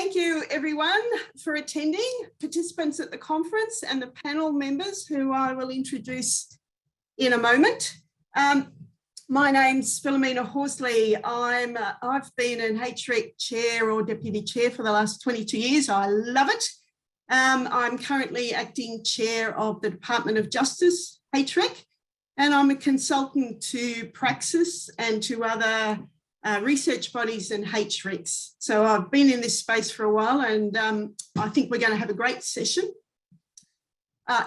Thank you everyone for attending, participants at the conference and the panel members who I will introduce in a moment. My name's Philomena Horsley. I've been an HREC chair or deputy chair for the last 22 years. I love it. I'm currently acting chair of the Department of Justice, HREC, and I'm a consultant to PRAXIS and to other research bodies and HRECs. So I've been in this space for a while, and I think we're going to have a great session.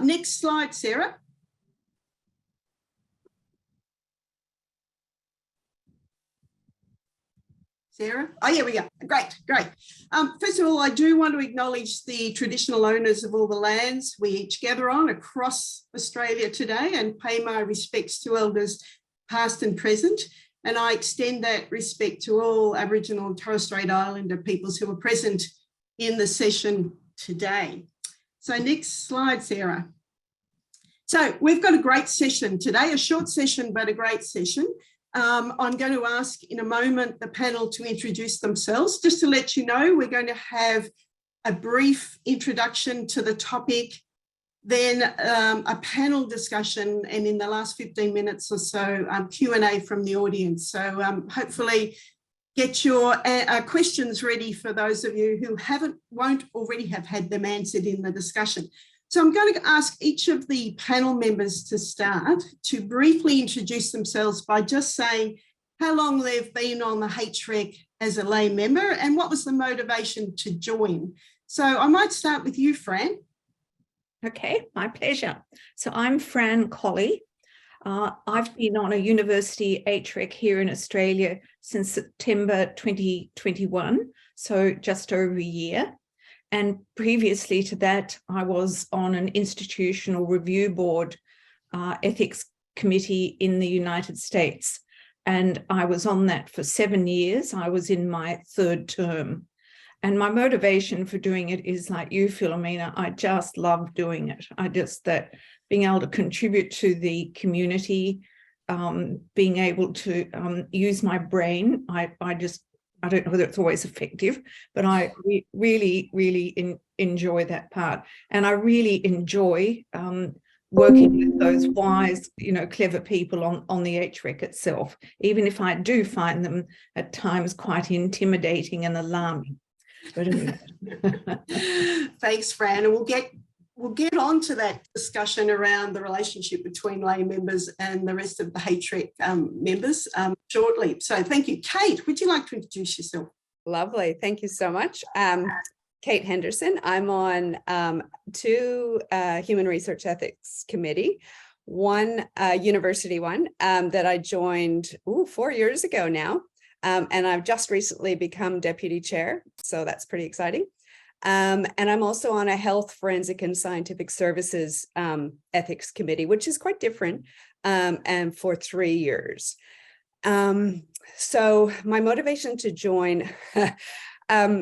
Next slide, Sarah. Sarah? Oh, here we go. Great. First of all, I do want to acknowledge the traditional owners of all the lands we each gather on across Australia today and pay my respects to elders past and present. And I extend that respect to all Aboriginal and Torres Strait Islander peoples who are present in the session today. So next slide, Sarah. So we've got a great session today, a short session, but a great session. I'm going to ask in a moment the panel to introduce themselves. Just to let you know, we're going to have a brief introduction to the topic, then a panel discussion, and in the last 15 minutes or so, Q&A from the audience. So hopefully get your questions ready for those of you who won't already have had them answered in the discussion. So I'm going to ask each of the panel members to start to briefly introduce themselves by just saying how long they've been on the HREC as a lay member and what was the motivation to join. So I might start with you, Fran. Okay, my pleasure. So I'm Fran Colley. I've been on a university HREC here in Australia since September 2021, so just over a year. And previously to that, I was on an institutional review board ethics committee in the United States. And I was on that for 7 years. I was in my third term. And my motivation for doing it is like you, Philomena, I just love doing it. That being able to contribute to the community, being able to use my brain, I don't know whether it's always effective, but I really enjoy that part. And I really enjoy working with those wise, clever people on the HREC itself, even if I do find them at times quite intimidating and alarming. But anyway. Thanks, Fran. And we'll get on to that discussion around the relationship between lay members and the rest of the HREC members shortly. So thank you. Kate, would you like to introduce yourself? Lovely. Thank you so much. Kate Henderson. I'm on 2 Human Research Ethics Committee, one university one that I joined 4 years ago now. And I've just recently become deputy chair. So that's pretty exciting. And I'm also on a health, forensic and scientific services ethics committee, which is quite different, and for 3 years. So my motivation to join, out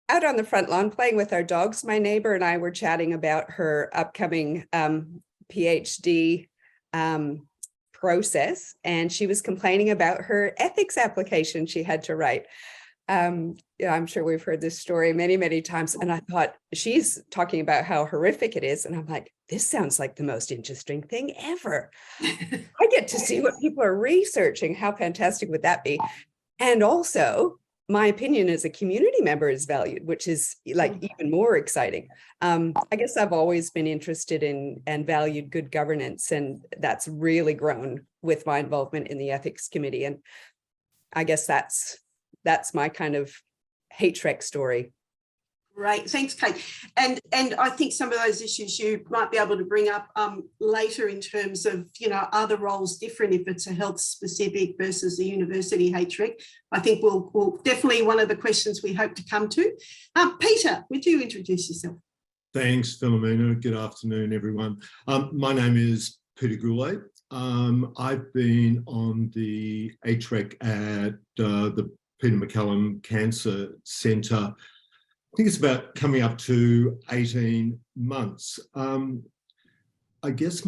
on the front lawn playing with our dogs, my neighbor and I were chatting about her upcoming PhD process, and she was complaining about her ethics application she had to write. I'm sure we've heard this story many times, and I thought, she's talking about how horrific it is, and I'm like, this sounds like the most interesting thing ever. I get to see what people are researching. How fantastic would that be? And also, my opinion as a community member is valued, which is like even more exciting. I guess I've always been interested in and valued good governance, and that's really grown with my involvement in the ethics committee. And I guess that's my kind of HREC story. Right, thanks, Kate. And I think some of those issues you might be able to bring up later in terms of, are the roles different if it's a health specific versus a university HREC? I think we'll definitely one of the questions we hope to come to. Peter, would you introduce yourself? Thanks, Philomena. Good afternoon, everyone. My name is Peter Goulet. I've been on the HREC at the Peter MacCallum Cancer Centre. I think it's about coming up to 18 months. I guess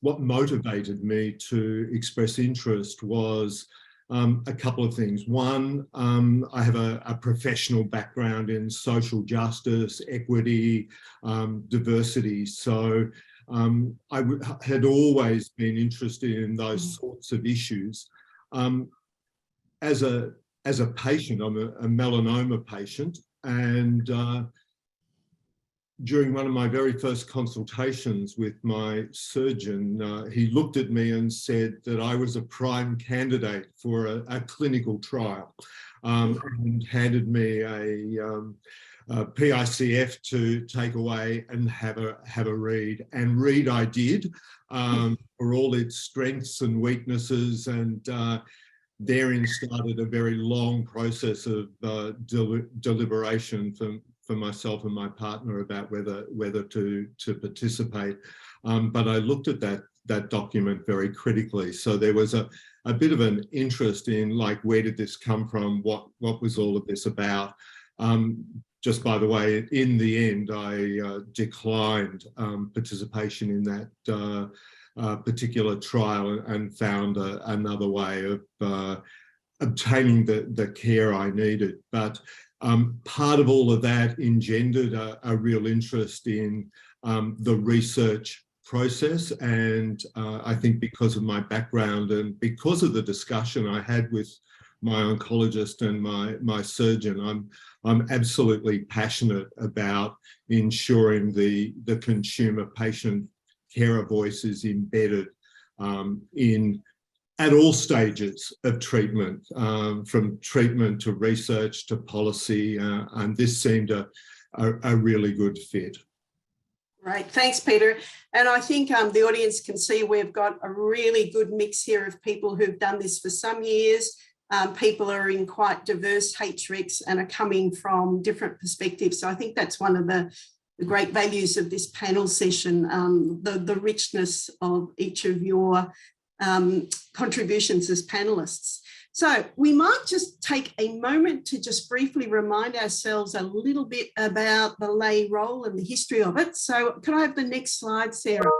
what motivated me to express interest was a couple of things. One, I have a professional background in social justice, equity, diversity. So I had always been interested in those sorts of issues. As a patient, I'm a melanoma patient, and during one of my very first consultations with my surgeon, he looked at me and said that I was a prime candidate for a clinical trial, and handed me a PICF to take away and have a read. And read I did, for all its strengths and weaknesses, and therein started a very long process of deliberation for myself and my partner about whether to participate. But I looked at that document very critically. So there was a bit of an interest in, like, where did this come from? What was all of this about? Just by the way, in the end, I declined participation in that particular trial and found another way of obtaining the care I needed. But part of all of that engendered a real interest in the research process. And I think because of my background and because of the discussion I had with my oncologist and my surgeon, I'm absolutely passionate about ensuring the consumer patient carer voice is embedded at all stages of treatment, from treatment to research to policy, and this seemed a really good fit. Right, thanks, Peter. And I think the audience can see we've got a really good mix here of people who've done this for some years. People are in quite diverse HRECs and are coming from different perspectives. So I think that's one of the great values of this panel session, the richness of each of your contributions as panelists. So we might just take a moment to just briefly remind ourselves a little bit about the lay role and the history of it. So can I have the next slide, Sarah?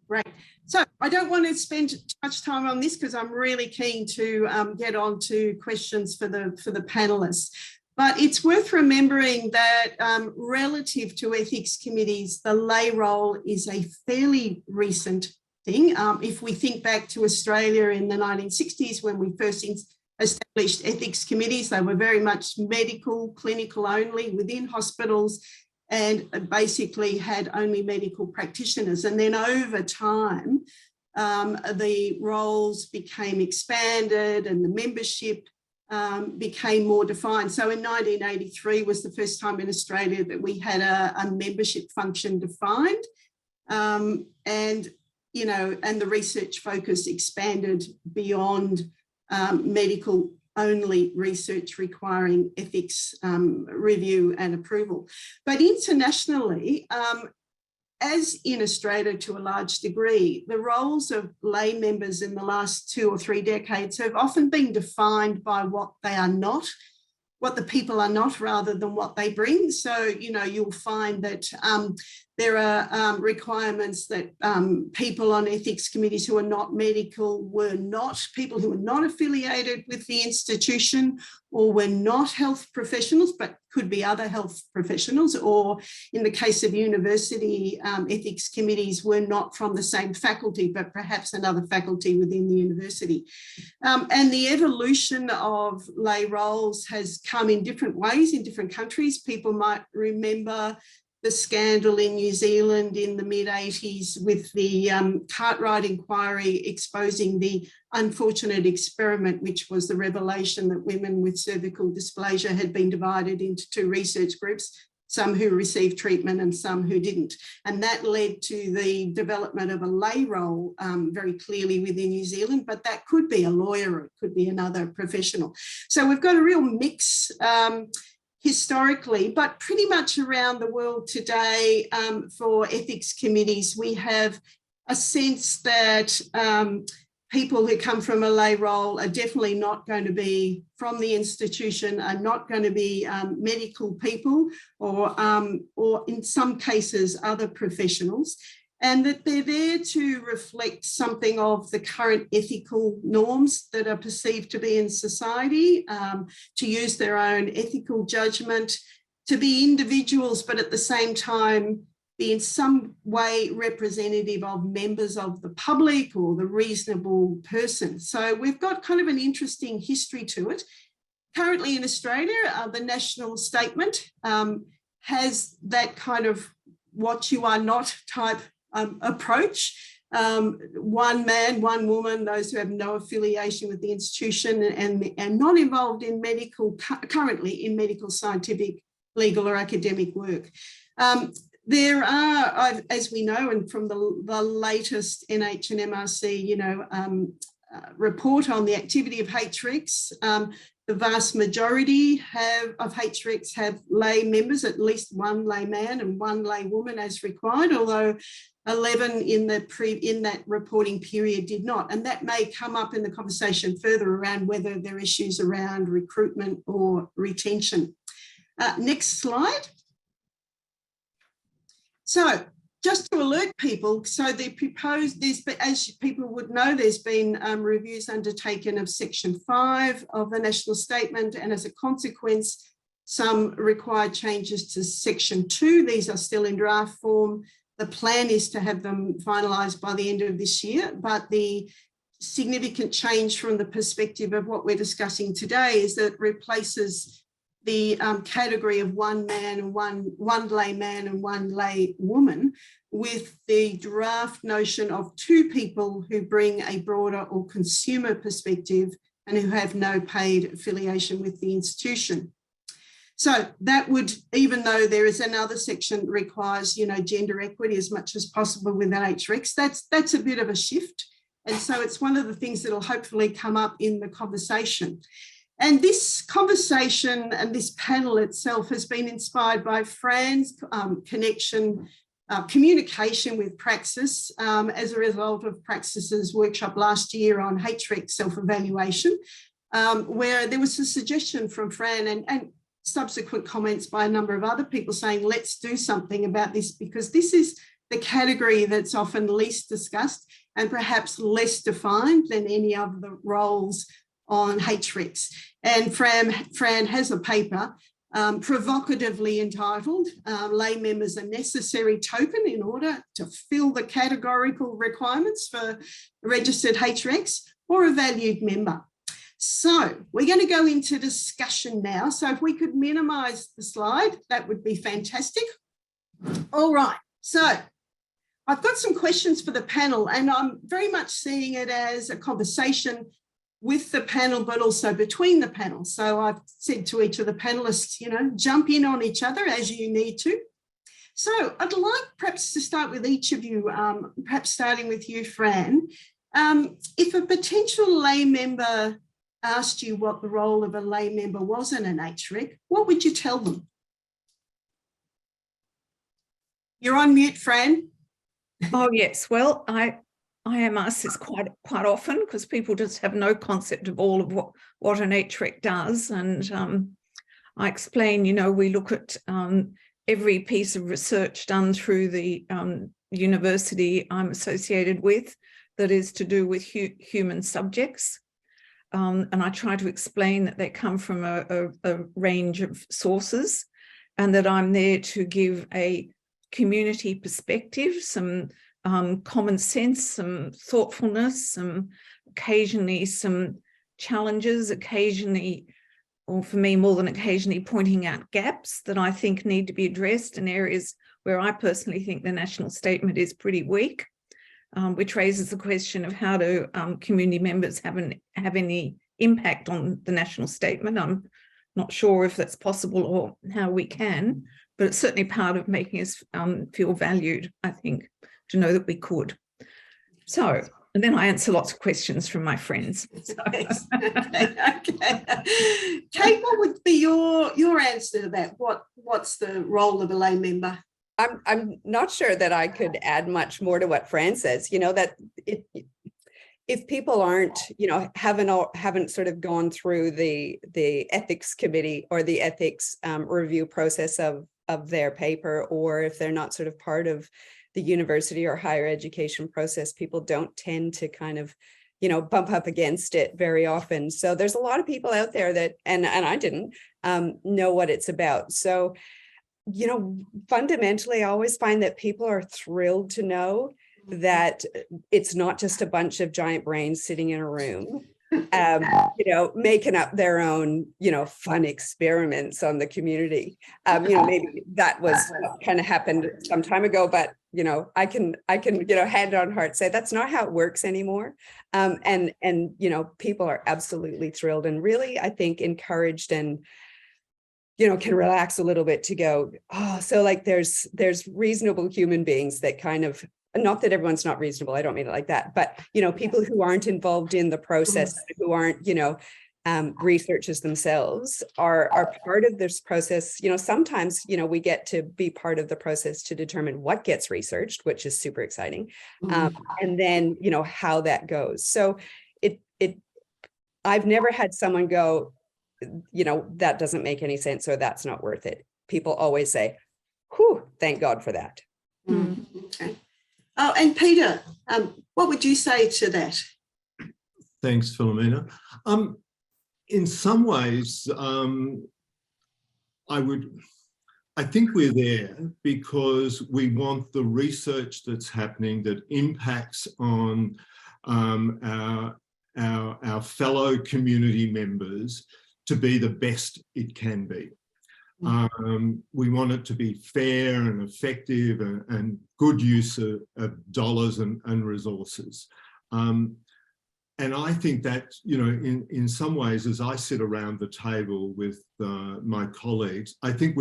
Great. So I don't want to spend too much time on this because I'm really keen to get on to questions for the panelists. But it's worth remembering that relative to ethics committees, the lay role is a fairly recent thing. If we think back to Australia in the 1960s, when we first established ethics committees, they were very much medical, clinical only within hospitals, and basically had only medical practitioners. And then over time, the roles became expanded and the membership became more defined. So in 1983 was the first time in Australia that we had a membership function defined. And the research focus expanded beyond medical only research requiring ethics review and approval. But internationally, as in Australia to a large degree, the roles of lay members in the last 2 or 3 decades have often been defined by what they are not, what the people are not, rather than what they bring. So, you'll find that there are requirements that people on ethics committees who are not medical people who were not affiliated with the institution or were not health professionals, but could be other health professionals, or in the case of university ethics committees, were not from the same faculty, but perhaps another faculty within the university. And the evolution of lay roles has come in different ways in different countries. People might remember the scandal in New Zealand in the mid-80s with the Cartwright inquiry exposing the unfortunate experiment, which was the revelation that women with cervical dysplasia had been divided into 2 research groups, some who received treatment and some who didn't. And that led to the development of a lay role very clearly within New Zealand, but that could be a lawyer, or it could be another professional. So we've got a real mix historically, but pretty much around the world today for ethics committees, we have a sense that people who come from a lay role are definitely not going to be from the institution, are not going to be medical people, or in some cases other professionals. and that they're there to reflect something of the current ethical norms that are perceived to be in society, to use their own ethical judgment, to be individuals, but at the same time be in some way representative of members of the public or the reasonable person. So we've got kind of an interesting history to it. Currently in Australia, the national statement has that kind of what you are not type approach. One man, one woman, those who have no affiliation with the institution and not involved in currently in medical, scientific, legal or academic work. There are, as we know, and from the latest NH and MRC, report on the activity of HRECs, the vast majority of HRECs have lay members, at least one layman and one lay woman as required, although 11 in that reporting period did not. And that may come up in the conversation further around whether there are issues around recruitment or retention. Next slide. So just to alert people, so the proposed, as people would know, there's been reviews undertaken of Section 5 of the National Statement, and as a consequence, some required changes to Section 2. These are still in draft form. The plan is to have them finalised by the end of this year, but the significant change from the perspective of what we're discussing today is that it replaces the category of one man and one lay man and one lay woman with the draft notion of two people who bring a broader or consumer perspective and who have no paid affiliation with the institution. So that would, even though there is another section that requires, gender equity as much as possible within HRECs, that's a bit of a shift. And so it's one of the things that will hopefully come up in the conversation. And this conversation and this panel itself has been inspired by Fran's communication with PRAXIS as a result of PRAXIS's workshop last year on HREC self-evaluation, where there was a suggestion from Fran and subsequent comments by a number of other people saying, let's do something about this, because this is the category that's often least discussed and perhaps less defined than any of the roles on HRECs. And Fran has a paper provocatively entitled Lay Members a Necessary Token in Order to Fill the Categorical Requirements for Registered HRECs or a Valued Member. So we're going to go into discussion now. So if we could minimise the slide, that would be fantastic. All right, so I've got some questions for the panel, and I'm very much seeing it as a conversation with the panel, but also between the panel. So I've said to each of the panelists, jump in on each other as you need to. So I'd like perhaps to start with each of you, perhaps starting with you, Fran. If a potential lay member asked you what the role of a lay member was in an HREC, what would you tell them? You're on mute, Fran. Oh, yes. Well, I am asked this quite often because people just have no concept of all of what an HREC does. And I explain, we look at every piece of research done through the university I'm associated with that is to do with human subjects. And I try to explain that they come from a range of sources and that I'm there to give a community perspective, some common sense, some thoughtfulness, occasionally some challenges, occasionally, or for me more than occasionally, pointing out gaps that I think need to be addressed in areas where I personally think the national statement is pretty weak, which raises the question of how do community members have any impact on the national statement. I'm not sure if that's possible or how we can, but it's certainly part of making us feel valued, I think, to know that we could. So, and then I answer lots of questions from my friends. So. Okay. Kate, what would be your answer to that? What's the role of a lay member? I'm not sure that I could add much more to what Fran says. That if people aren't, haven't sort of gone through the ethics committee or the ethics review process of of their paper, or if they're not sort of part of the university or higher education process, people don't tend to kind of, you know, bump up against it very often. So there's a lot of people out there that, and I didn't know what it's about. So, you know, fundamentally, I always find that people are thrilled to know that it's not just a bunch of giant brains sitting in a room, you know, making up their own, you know, fun experiments on the community. You know, maybe that was kind of happened some time ago, but, you know, I can, you know, hand on heart say that's not how it works anymore. And, you know, people are absolutely thrilled and really, I think, encouraged and, you know, can relax a little bit to go, oh, so like there's reasonable human beings that kind of, not that everyone's not reasonable, I don't mean it like that, but, you know, people who aren't involved in the process, who aren't, you know, researchers themselves are part of this process. You know, sometimes, you know, we get to be part of the process to determine what gets researched, which is super exciting. And then, you know, how that goes. So I've never had someone go, you know, that doesn't make any sense, or that's not worth it. People always say, whew, thank God for that. Okay. Oh, and Peter, what would you say to that? Thanks, Philomena. In some ways, I think we're there because we want the research that's happening that impacts on our fellow community members to be the best it can be. We want it to be fair and effective and good use of dollars and resources. And I think that, you know, in some ways, as I sit around the table with my colleagues, I think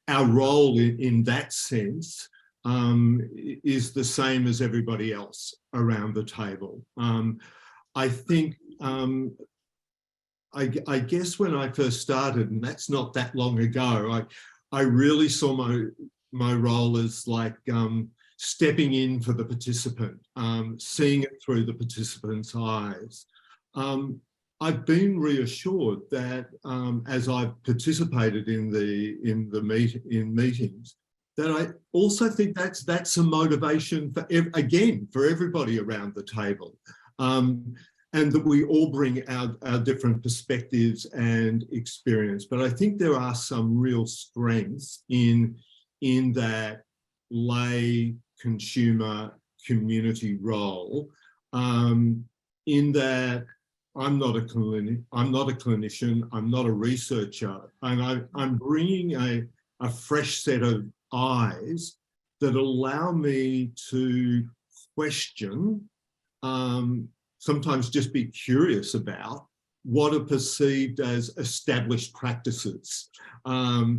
our role in that sense is the same as everybody else around the table. I think, I guess when I first started, and that's not that long ago, I really saw my role as like stepping in for the participant, seeing it through the participant's eyes. I've been reassured that as I've participated in meetings, that I also think that's a motivation for everybody around the table, and that we all bring our different perspectives and experience. But I think there are some real strengths in that lay consumer community role, in that I'm not a clinician, I'm not a researcher, and I'm bringing a fresh set of eyes that allow me to question, sometimes just be curious about what are perceived as established practices.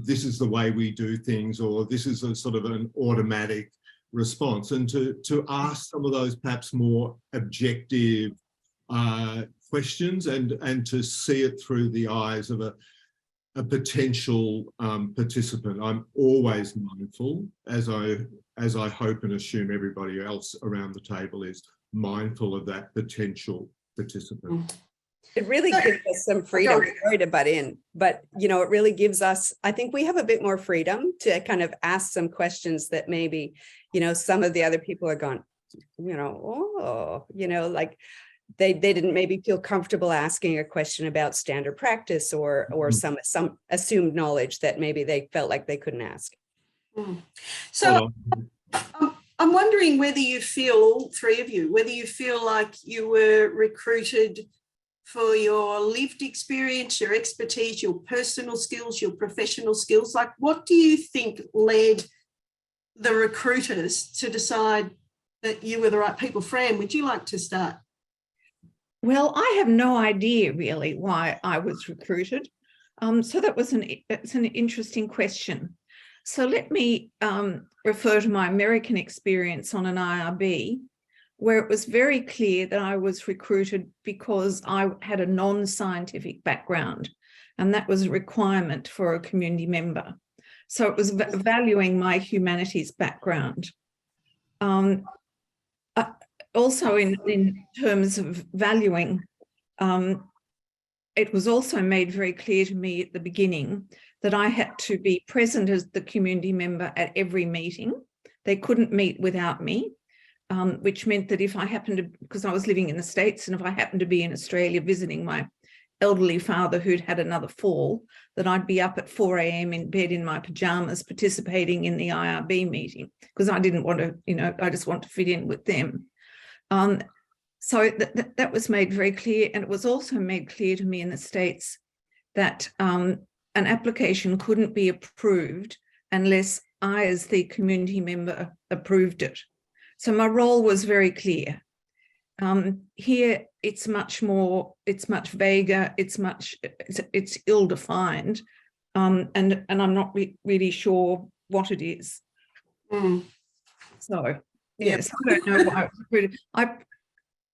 This is the way we do things, or this is a sort of an automatic response, and to ask some of those perhaps more objective questions and to see it through the eyes of a potential participant. I'm always mindful, as I hope and assume everybody else around the table is mindful of that potential participant. It really gives us some freedom, sorry to butt in, but, you know, it really gives us, I think we have a bit more freedom to kind of ask some questions that maybe, you know, some of the other people are going, you know, oh, you know, like they didn't maybe feel comfortable asking a question about standard practice or some assumed knowledge that maybe they felt like they couldn't ask. So I'm wondering whether you feel, all three of you, whether you feel like you were recruited for your lived experience, your expertise, your personal skills, your professional skills. Like, what do you think led the recruiters to decide that you were the right people? Fran, would you like to start? Well, I have no idea really why I was recruited. So that was it's an interesting question. So let me refer to my American experience on an IRB, where it was very clear that I was recruited because I had a non-scientific background, and that was a requirement for a community member. So it was valuing my humanities background. Also in terms of valuing, it was also made very clear to me at the beginning that I had to be present as the community member at every meeting. They couldn't meet without me, which meant that if I happened to, because I was living in the States, and if I happened to be in Australia visiting my elderly father who'd had another fall, that I'd be up at 4 a.m. in bed in my pajamas participating in the IRB meeting, because I didn't want to, I just want to fit in with them. So that was made very clear. And it was also made clear to me in the States that an application couldn't be approved unless I, as the community member, approved it. So my role was very clear. Here, it's much vaguer, it's ill-defined, and I'm not really sure what it is. Mm. So, yes, I don't know why. I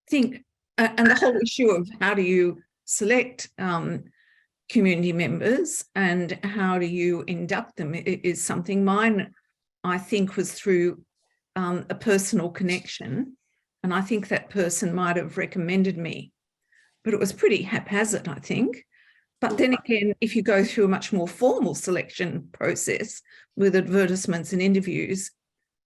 think, and the whole issue of how do you select community members and how do you induct them is something. Mine, I think, was through a personal connection. And I think that person might have recommended me, but it was pretty haphazard, I think. But then again, if you go through a much more formal selection process with advertisements and interviews,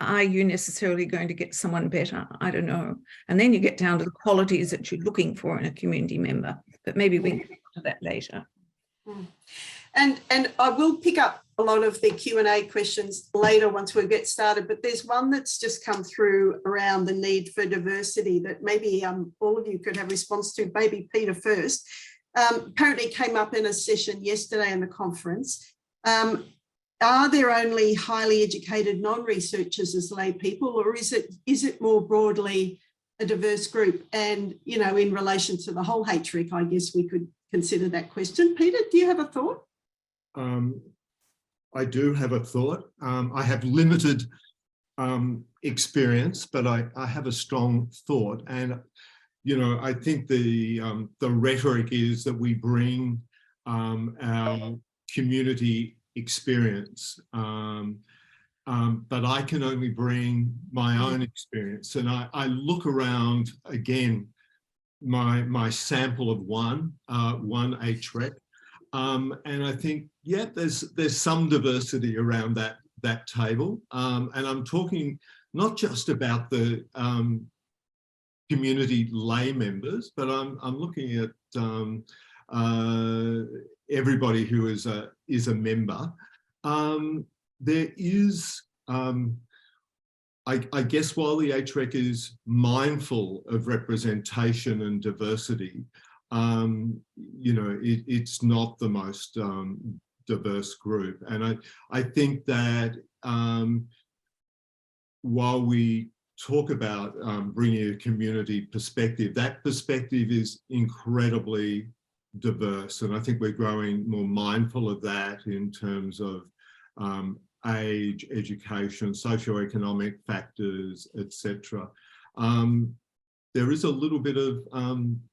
are you necessarily going to get someone better? I don't know. And then you get down to the qualities that you're looking for in a community member, but maybe we can get to that later. And I will pick up a lot of the Q&A questions later once we get started, but there's one that's just come through around the need for diversity that maybe all of you could have response to. Maybe Peter first. Apparently came up in a session yesterday in the conference. Are there only highly educated non-researchers as lay people, or is it more broadly a diverse group? And, in relation to the whole HREC, I guess we could consider that question. Peter, do you have a thought? I do have a thought. I have limited experience, but I have a strong thought. And, I think the rhetoric is that we bring our community experience, but I can only bring my own experience. And I look around again, my sample of one HREC, and I think, yeah, there's some diversity around that table, and I'm talking not just about the community lay members, but I'm looking at everybody who is a member. There is, I guess, while the HREC is mindful of representation and diversity, it's not the most diverse group. And I think that while we talk about bringing a community perspective, that perspective is incredibly diverse. And I think we're growing more mindful of that in terms of age, education, socioeconomic factors, etc. There is a little bit of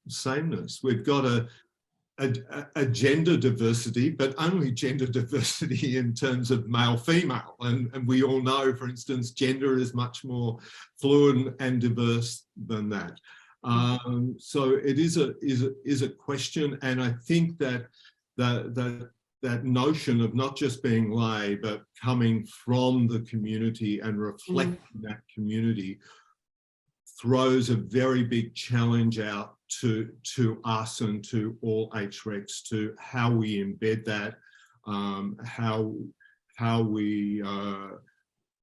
sameness. We've got a gender diversity, but only gender diversity in terms of male-female. And we all know, for instance, gender is much more fluid and diverse than that. So it is a question, and I think that that notion of not just being lay, but coming from the community and reflecting that community throws a very big challenge out to us and to all HRECs, to how we embed that, how we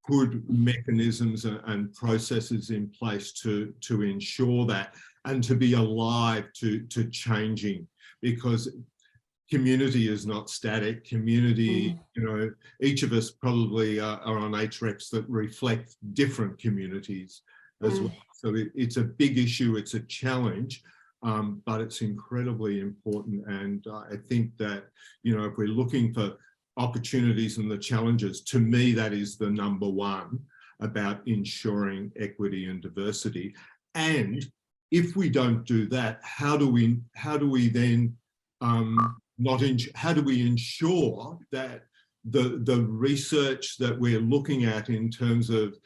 put mechanisms and processes in place to ensure that, and to be alive to changing, because community is not static. Community, each of us probably are on HRECs that reflect different communities as well. So it's a big issue, it's a challenge, but it's incredibly important. And I think that, if we're looking for opportunities and the challenges, to me, that is the number one, about ensuring equity and diversity. And if we don't do that, how do we then how do we ensure that the research that we're looking at in terms of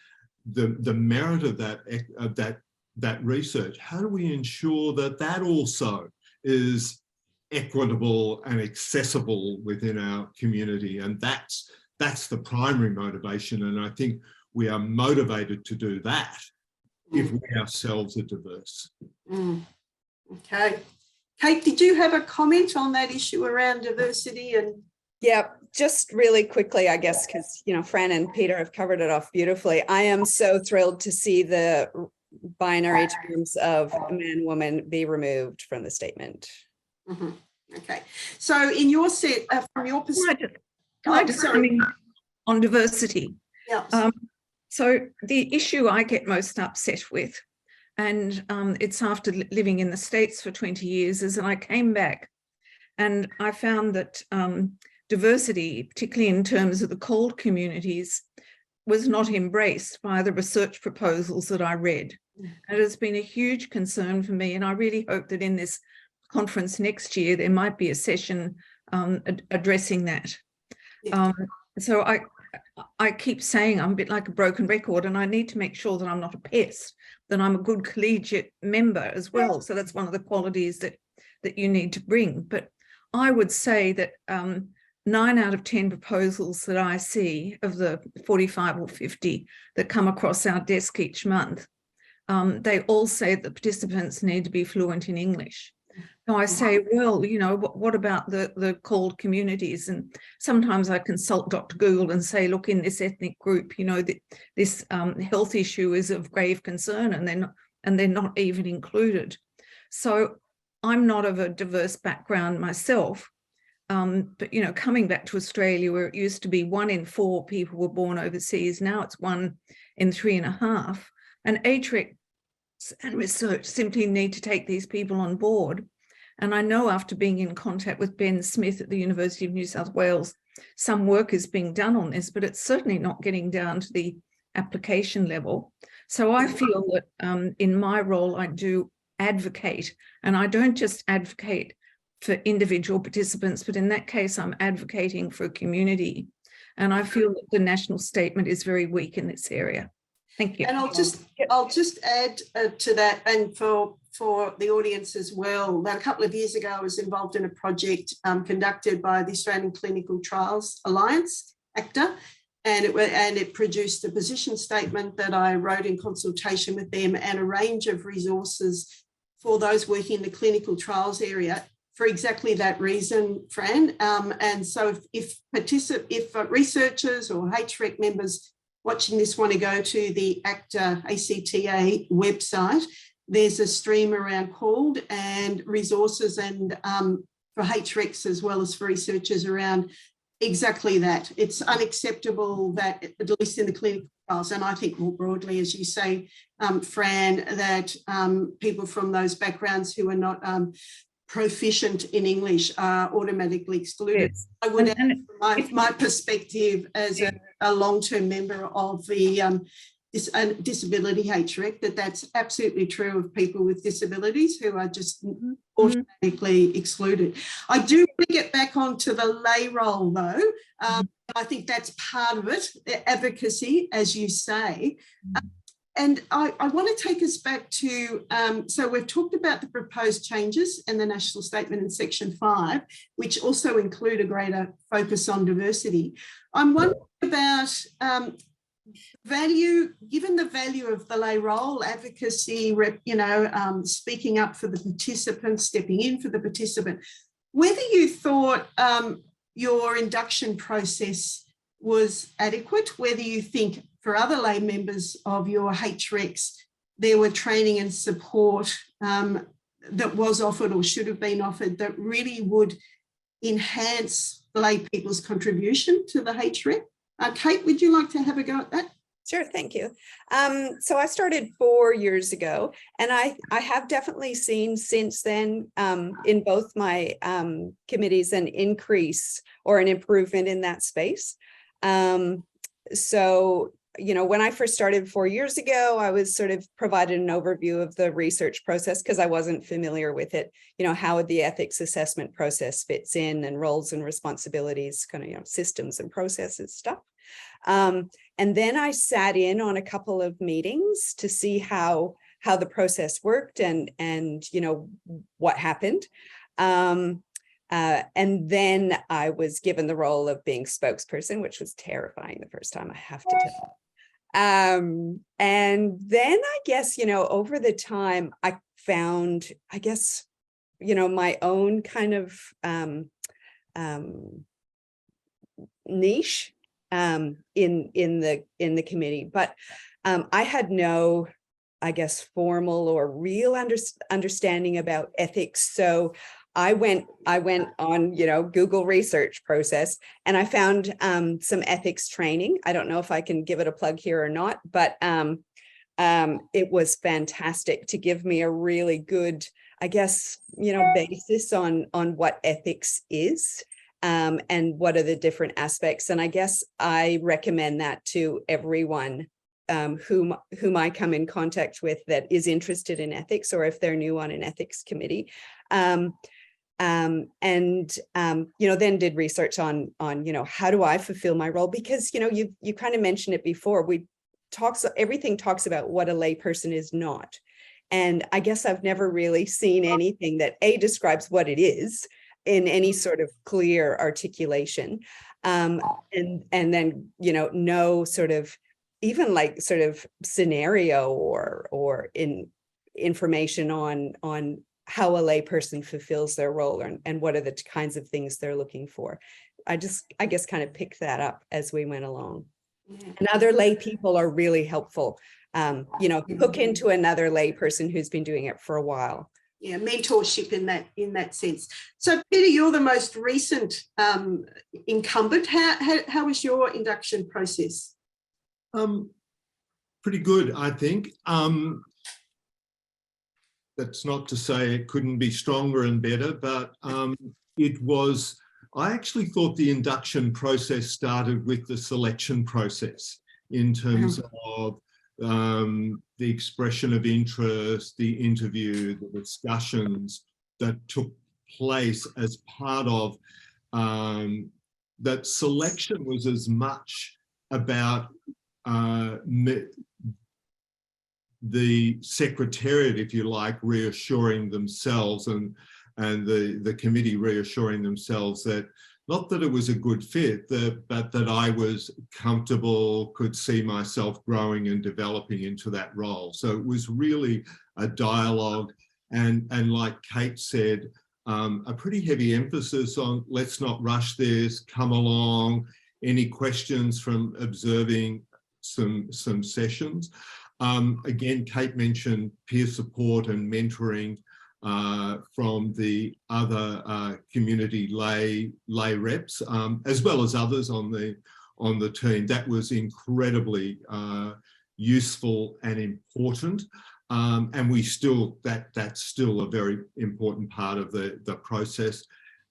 the merit of that research, how do we ensure that also is equitable and accessible within our community. And that's the primary motivation. And I think we are motivated to do that if we ourselves are diverse. Okay. Kate, did you have a comment on that issue around diversity? And yeah, just really quickly, I guess, because, you know, Fran and Peter have covered it off beautifully. I am so thrilled to see the binary terms of man, woman be removed from the statement. Okay. So in your set, from your perspective, can I just come in on diversity? Yeah. So the issue I get most upset with, and it's after living in the States for 20 years, is that I came back and I found that diversity, particularly in terms of the CALD communities, was not embraced by the research proposals that I read. And it has been a huge concern for me. And I really hope that in this conference next year, there might be a session addressing that. Yeah. So I keep saying I'm a bit like a broken record, and I need to make sure that I'm not a pest, that I'm a good collegiate member as well. So that's one of the qualities that you need to bring. But I would say that 9 out of 10 proposals that I see of the 45 or 50 that come across our desk each month, they all say that participants need to be fluent in English. So I say, well, you know, what about the CALD communities? And sometimes I consult Dr. Google and say, look, in this ethnic group, you know, this health issue is of grave concern, and they're not even included. So I'm not of a diverse background myself, but, you know, coming back to Australia, where it used to be 1 in 4 people were born overseas, now it's 1 in 3.5, and HRECs and research simply need to take these people on board. And I know, after being in contact with Ben Smith at the University of New South Wales, some work is being done on this, but it's certainly not getting down to the application level. So I feel that in my role, I do advocate, and I don't just advocate for individual participants, but in that case, I'm advocating for a community. And I feel that the national statement is very weak in this area. Thank you. And I'll just add to that, and for the audience as well, that a couple of years ago I was involved in a project conducted by the Australian Clinical Trials Alliance, ACTA, and it produced a position statement that I wrote in consultation with them, and a range of resources for those working in the clinical trials area for exactly that reason, Fran. And so if researchers or HREC members watching this want to go to the ACTA website, there's a stream around CALD and resources, and for HRECs as well as for researchers around exactly that. It's unacceptable that, at least in the clinical trials, and I think more broadly, as you say, Fran, that people from those backgrounds who are not proficient in English are automatically excluded. Yes. I would add, from my perspective as a long-term member of the disability HREC, that's absolutely true of people with disabilities who are just automatically excluded. I do want to get back onto the lay role, though. I think that's part of it, the advocacy, as you say. And I want to take us back to, so we've talked about the proposed changes in the National Statement in Section 5, which also include a greater focus on diversity. I'm wondering about value, given the value of the lay role, advocacy, speaking up for the participant, stepping in for the participant, whether you thought your induction process was adequate, whether you think for other lay members of your HRECs, there were training and support that was offered or should have been offered that really would enhance lay people's contribution to the HREC. Kate, would you like to have a go at that? Sure, thank you. So I started 4 years ago, and I have definitely seen since then in both my committees an increase or an improvement in that space. So, you know, when I first started 4 years ago, I was sort of provided an overview of the research process because I wasn't familiar with it, you know, how the ethics assessment process fits in and roles and responsibilities, kind of, you know, systems and processes stuff. And then I sat in on a couple of meetings to see how the process worked and you know, what happened. And then I was given the role of being spokesperson, which was terrifying the first time, I have to tell. And then I guess, over the time I found, I guess, my own kind of niche in the committee, but I had no, I guess, formal or real understanding about ethics. So I went on, Google research process, and I found some ethics training. I don't know if I can give it a plug here or not, but it was fantastic to give me a really good, I guess, basis on what ethics is, and what are the different aspects. And I guess I recommend that to everyone whom I come in contact with that is interested in ethics, or if they're new on an ethics committee. Then did research on how do I fulfill my role? Because you kind of mentioned it before. Everything talks about what a layperson is not, and I guess I've never really seen anything that describes what it is in any sort of clear articulation, and then no sort of even like sort of scenario or information on how a layperson fulfills their role, and what are the kinds of things they're looking for. I guess kind of picked that up as we went along. And other lay people are really helpful. Hook into another lay person who's been doing it for a while. Yeah, mentorship in that sense. So Peter, you're the most recent incumbent. How was your induction process? Pretty good, I think. That's not to say it couldn't be stronger and better, but I actually thought the induction process started with the selection process in terms of the expression of interest, the interview, the discussions that took place as part of that. Selection was as much about the secretariat, if you like, reassuring themselves and the committee reassuring themselves that not that it was a good fit, but that I was comfortable, could see myself growing and developing into that role. So it was really a dialogue, and like Kate said, a pretty heavy emphasis on let's not rush this, come along, any questions from observing some sessions. Again, Kate mentioned peer support and mentoring from the other community lay reps, as well as others on the team. That was incredibly useful and important, and that's still a very important part of the process.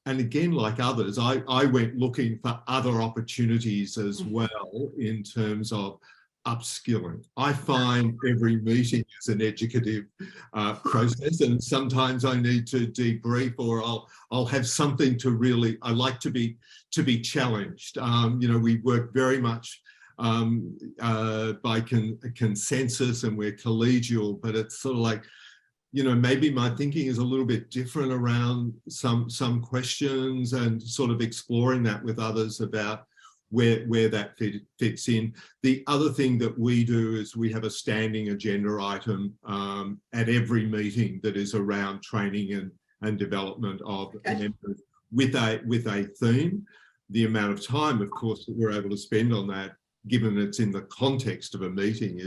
And again, like others, I went looking for other opportunities as well in terms of upskilling. I find every meeting is an educative process, and sometimes I need to debrief, or I'll have something to really. I like to be challenged. We work very much by consensus, and we're collegial, but it's sort of like, maybe my thinking is a little bit different around some questions, and sort of exploring that with others about where that fits in. The other thing that we do is we have a standing agenda item at every meeting that is around training and development of members with a theme. The amount of time, of course, that we're able to spend on that, given it's in the context of a meeting,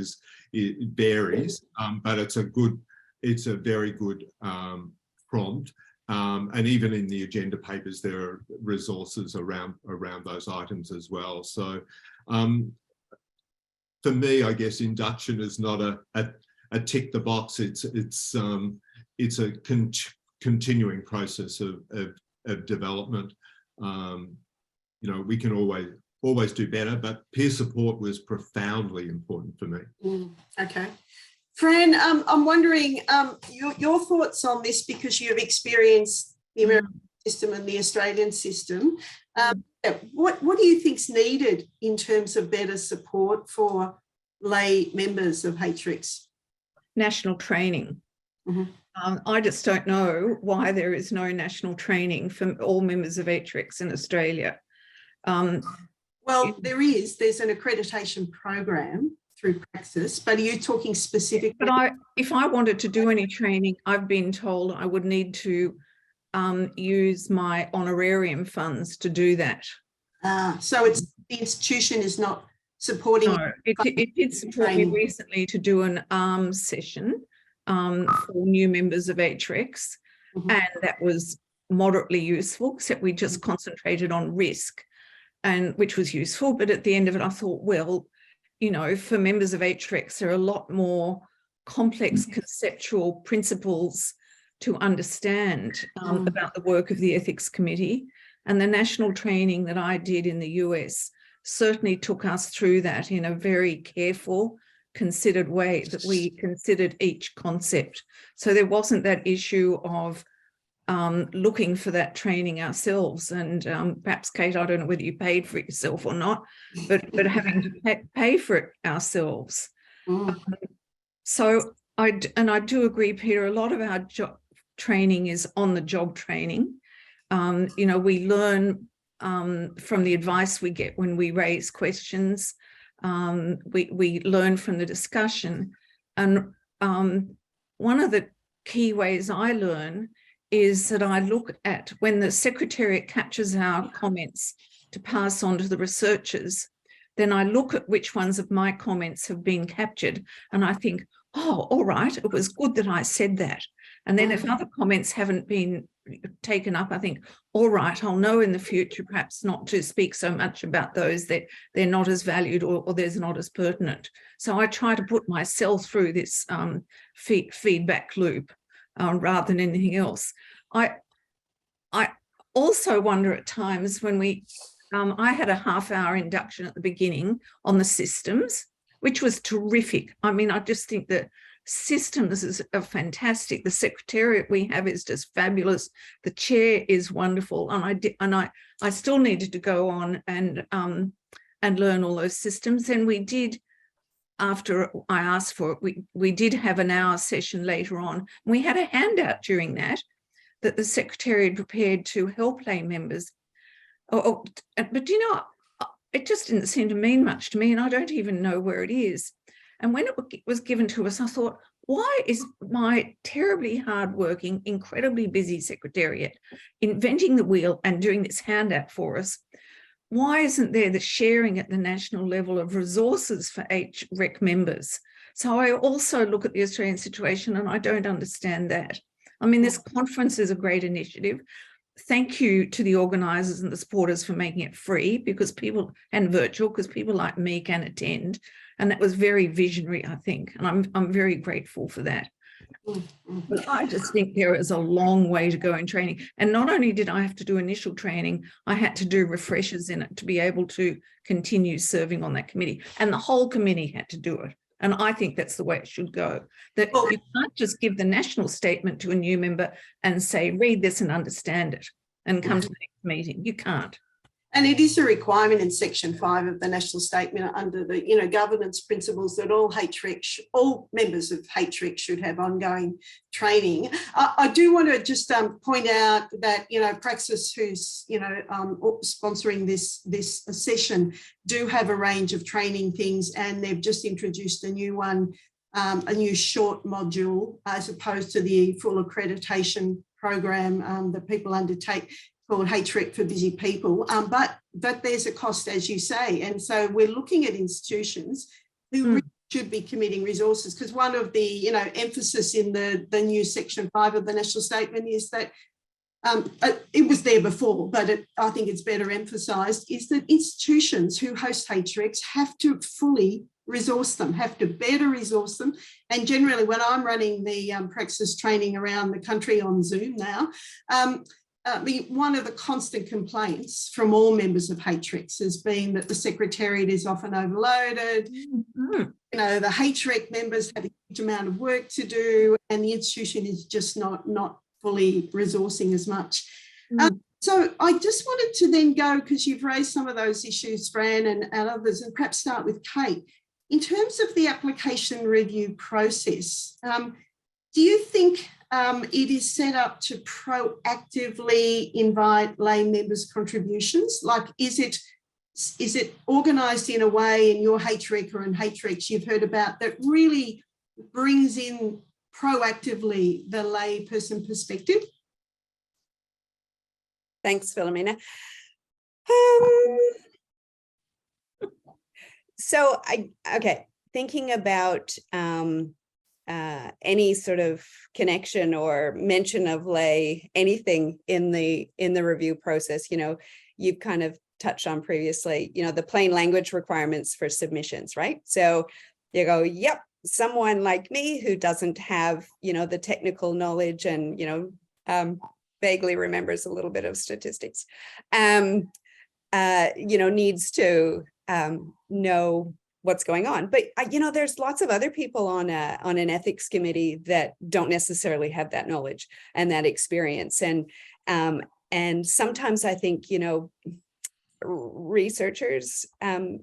it varies, but it's a very good prompt. And even in the agenda papers, there are resources around those items as well. So for me, I guess induction is not a tick the box. It's a continuing process of development. We can always do better, but peer support was profoundly important for me. Okay. Fran, I'm wondering your thoughts on this, because you've experienced the American system and the Australian system. What do you think's needed in terms of better support for lay members of HRECs? National training. I just don't know why there is no national training for all members of HRECs in Australia. Well, there's an accreditation program through PRAXIS, but are you talking specifically? But if I wanted to do any training, I've been told I would need to use my honorarium funds to do that. So it's the institution is not supporting. No, it did support me recently to do an arms session for new members of HRECs, and that was moderately useful, except we just concentrated on risk, and which was useful. But at the end of it, I thought, well, you know, for members of HRECs, there are a lot more complex conceptual principles to understand about the work of the ethics committee, and the national training that I did in the US certainly took us through that in a very careful, considered way, that we considered each concept. So there wasn't that issue of looking for that training ourselves. And perhaps, Kate, I don't know whether you paid for it yourself or not, but having to pay for it ourselves. So I do agree, Peter, a lot of our job training is on the job training. You know, we learn from the advice we get when we raise questions. We learn from the discussion. And one of the key ways I learn is that I look at when the Secretariat captures our comments to pass on to the researchers, then I look at which ones of my comments have been captured, and I think, oh, all right, it was good that I said that. And then if other comments haven't been taken up, I think, all right, I'll know in the future perhaps not to speak so much about those that they're not as valued or there's not as pertinent. So I try to put myself through this feedback loop rather than anything else. I also wonder at times when I had a half-hour induction at the beginning on the systems, which was terrific. I mean, I just think that systems are fantastic. The Secretariat we have is just fabulous. The chair is wonderful, and I still needed to go on and learn all those systems. And we did, after I asked for it, we did have an hour session later on. We had a handout during that the Secretariat prepared to help lay members. But you know, it just didn't seem to mean much to me, and I don't even know where it is. And when it was given to us, I thought, why is my terribly hardworking, incredibly busy Secretariat inventing the wheel and doing this handout for us? Why isn't there the sharing at the national level of resources for HREC members? So I also look at the Australian situation, and I don't understand that. I mean, this conference is a great initiative. Thank you to the organisers and the supporters for making it free, because and virtual, because people like me can attend. And that was very visionary, I think. And I'm very grateful for that. But I just think there is a long way to go in training. And not only did I have to do initial training, I had to do refreshers in it to be able to continue serving on that committee. And the whole committee had to do it. And I think that's the way it should go. That you can't just give the national statement to a new member and say, read this and understand it and come to the next meeting. You can't. And it is a requirement in Section 5 of the National Statement under the, you know, governance principles that all members of HREC should have ongoing training. I do want to just point out that, you know, PRAXIS, who's, you know, sponsoring this session, do have a range of training things, and they've just introduced a new one, a new short module, as opposed to the full accreditation program that people undertake, called HREC for busy people, but there's a cost, as you say. And so we're looking at institutions who really should be committing resources, because one of the, you know, emphasis in the new Section 5 of the National Statement is that it was there before, but I think it's better emphasised, is that institutions who host HRECs have to fully resource them, have to better resource them. And generally, when I'm running the PRAXIS training around the country on Zoom now, one of the constant complaints from all members of HRECs has been that the Secretariat is often overloaded. You know, the HREC members have a huge amount of work to do, and the institution is just not fully resourcing as much. So I just wanted to then go, because you've raised some of those issues, Fran, and others, and perhaps start with Kate. In terms of the application review process, do you think it is set up to proactively invite lay members' contributions? Like, is it organised in a way in your HREC or in HRECs you've heard about that really brings in proactively the lay person perspective? Thanks, Philomena. So thinking about any sort of connection or mention of lay, anything in the review process, you've kind of touched on previously, the plain language requirements for submissions, right? So you go, yep, someone like me who doesn't have, the technical knowledge and, vaguely remembers a little bit of statistics, needs to know what's going on. But there's lots of other people on an ethics committee that don't necessarily have that knowledge and that experience. And sometimes I think, researchers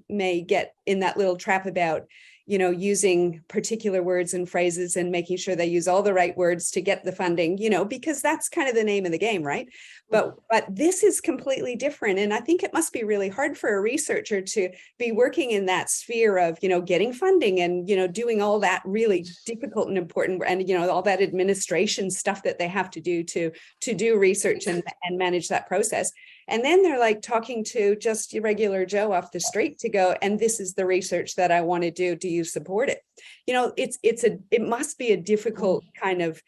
may get in that little trap about, using particular words and phrases and making sure they use all the right words to get the funding, because that's kind of the name of the game, right? But this is completely different. And I think it must be really hard for a researcher to be working in that sphere of, getting funding and, doing all that really difficult and important and, all that administration stuff that they have to do to do research and manage that process. And then they're like talking to just your regular Joe off the street to go, and this is the research that I want to do. Do you support it? It must be a difficult kind of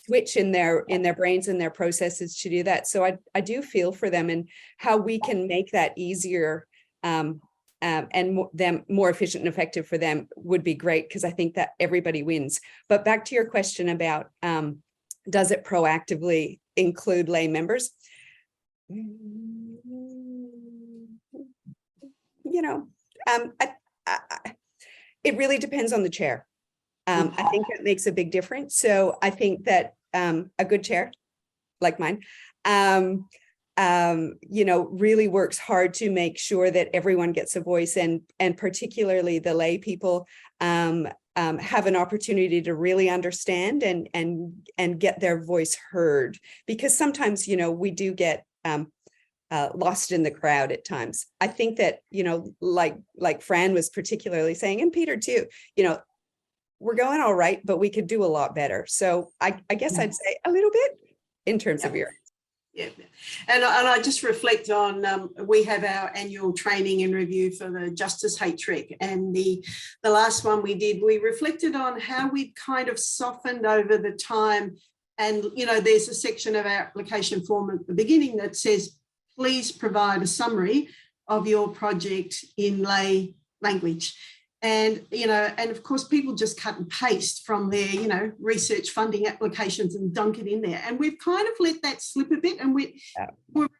switch in their brains and their processes to do that. So I do feel for them, and how we can make that easier and them more efficient and effective for them would be great, because I think that everybody wins. But back to your question about does it proactively include lay members? It really depends on the chair. I think that makes a big difference. So I think that a good chair like mine, really works hard to make sure that everyone gets a voice, and particularly the lay people have an opportunity to really understand and get their voice heard, because sometimes, we do get lost in the crowd at times. I think that, like Fran was particularly saying, and Peter too, we're going all right, but we could do a lot better. So I guess I'd say a little bit in terms of your. Yeah, and I just reflect on, we have our annual training and review for the Justice HREC, and the last one we did, we reflected on how we've kind of softened over the time. And, there's a section of our application form at the beginning that says, please provide a summary of your project in lay language. And, and of course, people just cut and paste from their, research funding applications and dunk it in there. And we've kind of let that slip a bit. And we've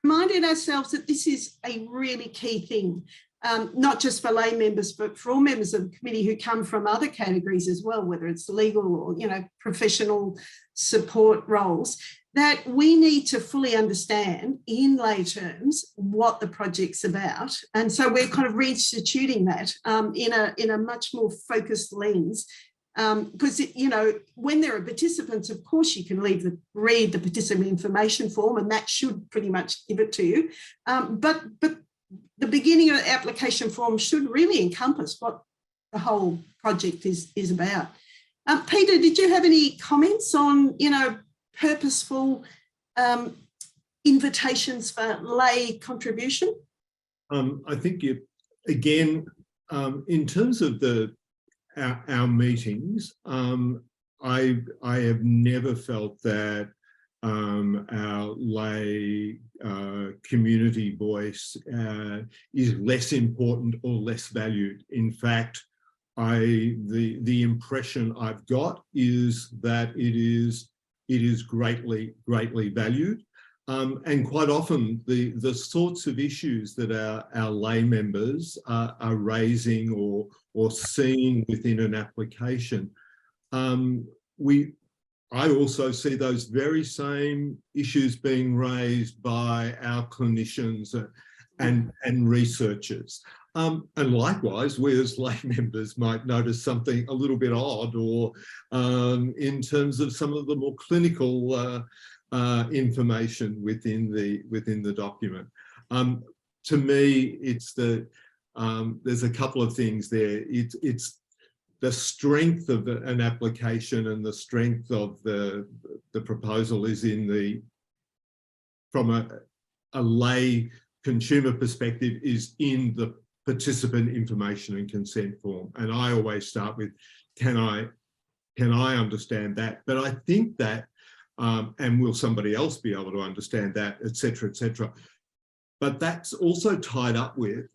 reminded ourselves that this is a really key thing, not just for lay members, but for all members of the committee who come from other categories as well, whether it's legal or, professional support roles, that we need to fully understand in lay terms what the project's about. And so we're kind of reinstituting that in a much more focused lens. Because, when there are participants, of course, you can read the participant information form, and that should pretty much give it to you. But the beginning of the application form should really encompass what the whole project is about. Peter, did you have any comments on, purposeful invitations for lay contribution? I think again, in terms of our meetings, I have never felt that our lay community voice is less important or less valued. In fact, the impression I've got is that it is greatly valued, and quite often the sorts of issues that our lay members are raising or seeing within an application, I also see those very same issues being raised by our clinicians and researchers. And likewise, we as lay members might notice something a little bit odd, or in terms of some of the more clinical information within the document. To me, it's there's a couple of things there. It's the strength of an application and the strength of the proposal is from a lay consumer perspective, is in the participant information and consent form. And I always start with, can I understand that? But I think that, and will somebody else be able to understand that, et cetera, et cetera. But that's also tied up with,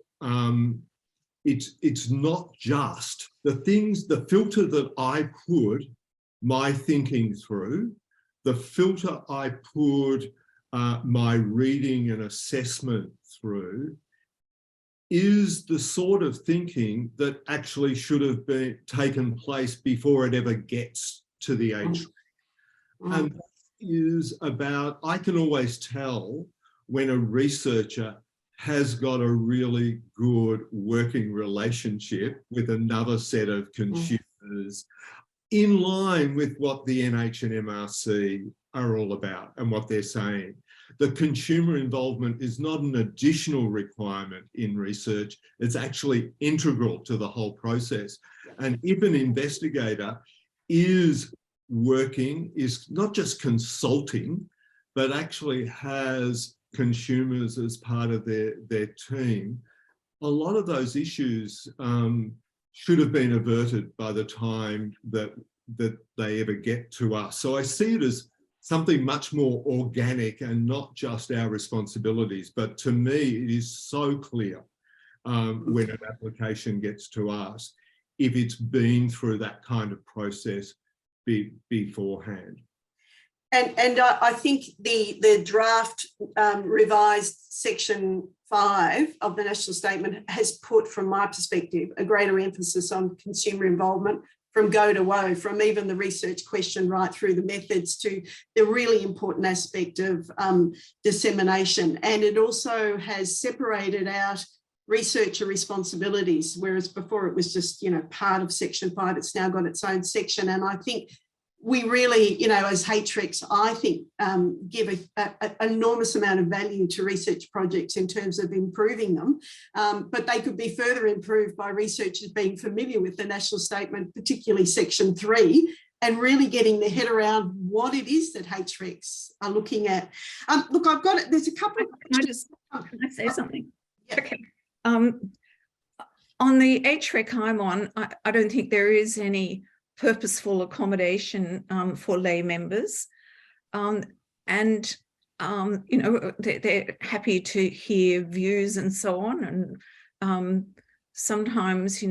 it's not just the filter that I put my thinking through, the filter I put my reading and assessment through, is the sort of thinking that actually should have been taken place before it ever gets to the HREC. And that is about, I can always tell when a researcher has got a really good working relationship with another set of consumers in line with what the NH and MRC are all about and what they're saying. The consumer involvement is not an additional requirement in research, it's actually integral to the whole process. And if an investigator is working, is not just consulting, but actually has consumers as part of their team, a lot of those issues should have been averted by the time that they ever get to us. So I see it as something much more organic and not just our responsibilities. But to me, it is so clear when an application gets to us, if it's been through that kind of process beforehand. And I think the draft revised section 5 of the national statement has put, from my perspective, a greater emphasis on consumer involvement from go to woe, from even the research question right through the methods to the really important aspect of dissemination. And it also has separated out researcher responsibilities, whereas before it was just, part of section 5, it's now got its own section. And I think we really, as HRECs, I think, give an enormous amount of value to research projects in terms of improving them. But they could be further improved by researchers being familiar with the national statement, particularly section 3, and really getting their head around what it is that HRECs are looking at. Look, I've got it. There's a couple of... Can I say something? Yeah. Okay. On the HREC I'm on, I don't think there is any purposeful accommodation for lay members, they're happy to hear views and so on. And sometimes,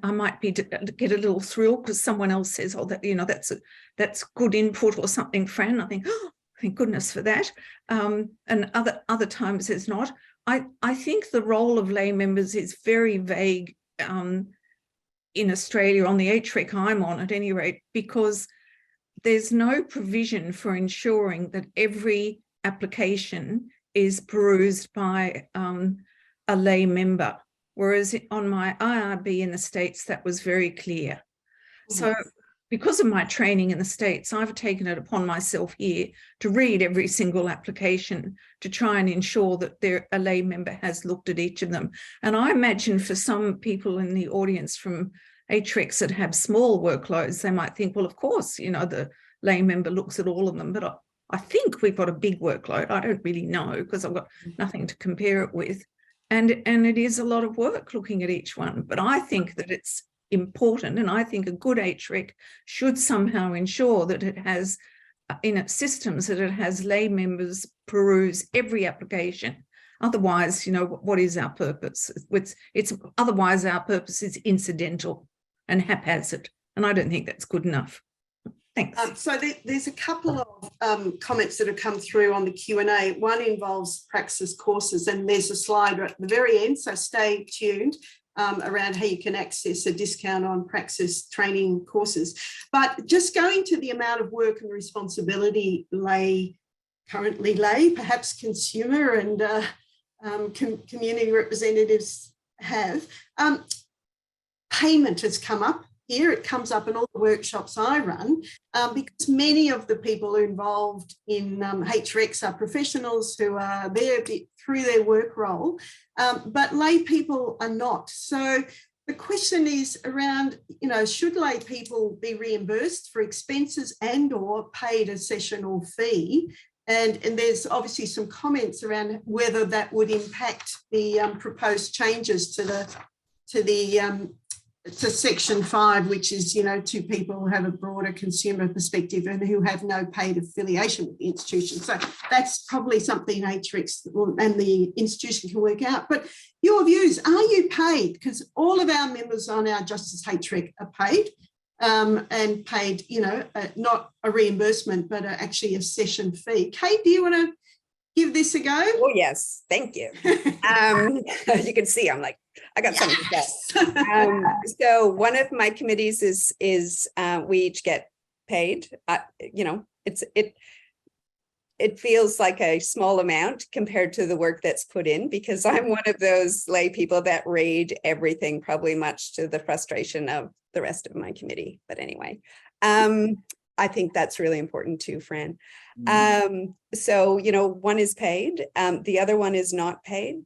I might get a little thrill because someone else says, "Oh, that's good input" or something, Fran. I think, "Oh, thank goodness for that." And other times it's not. I think the role of lay members is very vague in Australia, on the HREC I'm on at any rate, because there's no provision for ensuring that every application is perused by a lay member, whereas on my IRB in the States, that was very clear. Yes. So because of my training in the States, I've taken it upon myself here to read every single application to try and ensure that a lay member has looked at each of them. And I imagine for some people in the audience from HRECs that have small workloads, they might think, well, of course, the lay member looks at all of them, but I think we've got a big workload. I don't really know because I've got nothing to compare it with. And it is a lot of work looking at each one, but I think that it's important, and I think a good HREC should somehow ensure that it has in its systems that it has lay members peruse every application. Otherwise, what is our purpose? Otherwise our purpose is incidental and haphazard, and I don't think that's good enough. Thanks. So there's a couple of comments that have come through on the Q&A. One involves PRAXIS courses, and there's a slide at the very end, so stay tuned around how you can access a discount on PRAXIS training courses. But just going to the amount of work and responsibility currently lay, perhaps consumer and community representatives have. Payment has come up here. It comes up in all the workshops I run because many of the people involved in HRECs are professionals who are there through their work role, but lay people are not. So the question is around, you know, should lay people be reimbursed for expenses and or paid a sessional fee? And there's obviously some comments around whether that would impact the proposed changes to section 5, which is, you know, to people who have a broader consumer perspective and who have no paid affiliation with the institution. So that's probably something HRECs and the institution can work out. But your views, are you paid? Because all of our members on our Justice HREC are paid and paid, you know, not a reimbursement, but actually a session fee. Kate, do you want to give this a go? Oh, yes, thank you. You can see I'm like, I got something to say. So one of my committees is we each get paid. You know, it feels like a small amount compared to the work that's put in, because I'm one of those lay people that read everything, probably much to the frustration of the rest of my committee. But anyway, I think that's really important too, Fran. So, you know, one is paid, the other one is not paid.